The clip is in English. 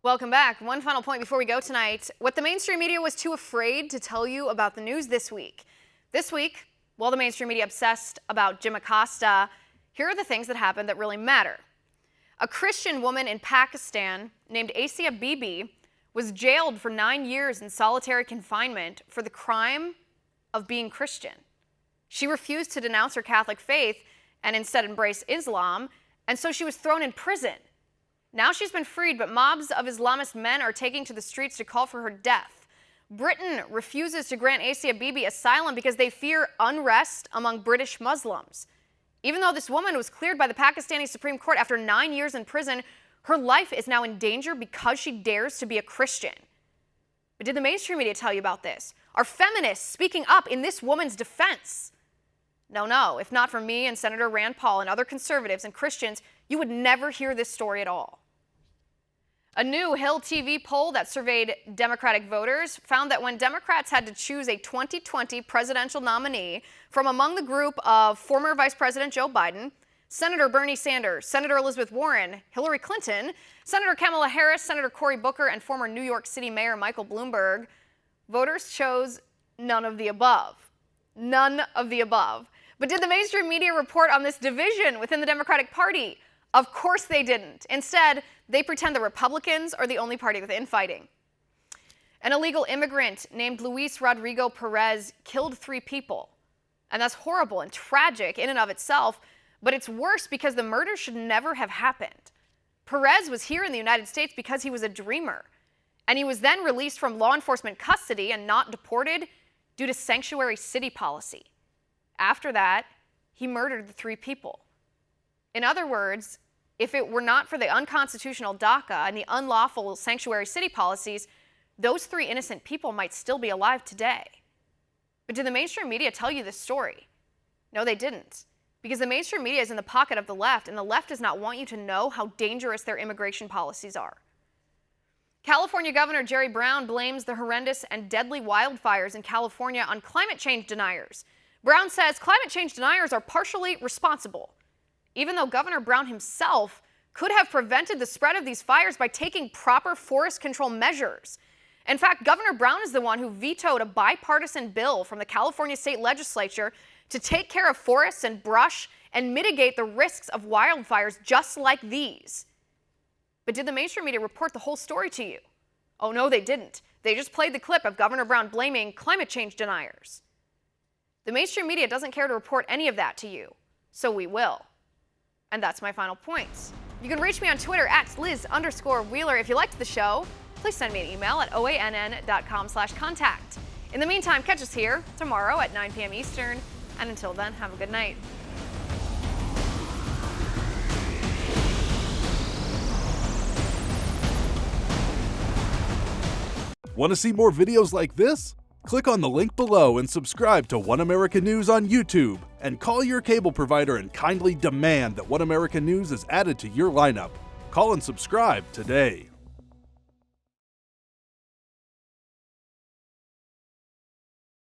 Welcome back. One final point before we go tonight. What the mainstream media was too afraid to tell you about the news this week. This week, while the mainstream media obsessed about Jim Acosta, here are the things that happened that really matter. A Christian woman in Pakistan named Asya Bibi was jailed for 9 years in solitary confinement for the crime of being Christian. She refused to denounce her Catholic faith and instead embraced Islam, and so she was thrown in prison. Now she's been freed, but mobs of Islamist men are taking to the streets to call for her death. Britain refuses to grant Asya Bibi asylum because they fear unrest among British Muslims. Even though this woman was cleared by the Pakistani Supreme Court after 9 years in prison, her life is now in danger because she dares to be a Christian. But did the mainstream media tell you about this? Are feminists speaking up in this woman's defense? No. If not for me and Senator Rand Paul and other conservatives and Christians, you would never hear this story at all. A new Hill TV poll that surveyed Democratic voters found that when Democrats had to choose a 2020 presidential nominee from among the group of former Vice President Joe Biden, Senator Bernie Sanders, Senator Elizabeth Warren, Hillary Clinton, Senator Kamala Harris, Senator Cory Booker, and former New York City Mayor Michael Bloomberg, voters chose none of the above. None of the above. But did the mainstream media report on this division within the Democratic Party? Of course they didn't. Instead, they pretend the Republicans are the only party with infighting. An illegal immigrant named Luis Rodrigo Perez killed 3 people. And that's horrible and tragic in and of itself, but it's worse because the murder should never have happened. Perez was here in the United States because he was a dreamer, and he was then released from law enforcement custody and not deported due to sanctuary city policy. After that, he murdered the 3 people. In other words, if it were not for the unconstitutional DACA and the unlawful sanctuary city policies, those 3 innocent people might still be alive today. But did the mainstream media tell you this story? No, they didn't. Because the mainstream media is in the pocket of the left, and the left does not want you to know how dangerous their immigration policies are. California Governor Jerry Brown blames the horrendous and deadly wildfires in California on climate change deniers. Brown says climate change deniers are partially responsible, even though Governor Brown himself could have prevented the spread of these fires by taking proper forest control measures. In fact, Governor Brown is the one who vetoed a bipartisan bill from the California state legislature to take care of forests and brush and mitigate the risks of wildfires just like these. But did the mainstream media report the whole story to you? Oh, no, they didn't. They just played the clip of Governor Brown blaming climate change deniers. The mainstream media doesn't care to report any of that to you, so we will. And that's my final points. You can reach me on Twitter at Liz_Wheeler. If you liked the show, please send me an email at oann.com/contact. In the meantime, catch us here tomorrow at 9 p.m. Eastern. And until then, have a good night. Want to see more videos like this? Click on the link below and subscribe to One American News on YouTube. And call your cable provider and kindly demand that One American News is added to your lineup. Call and subscribe today.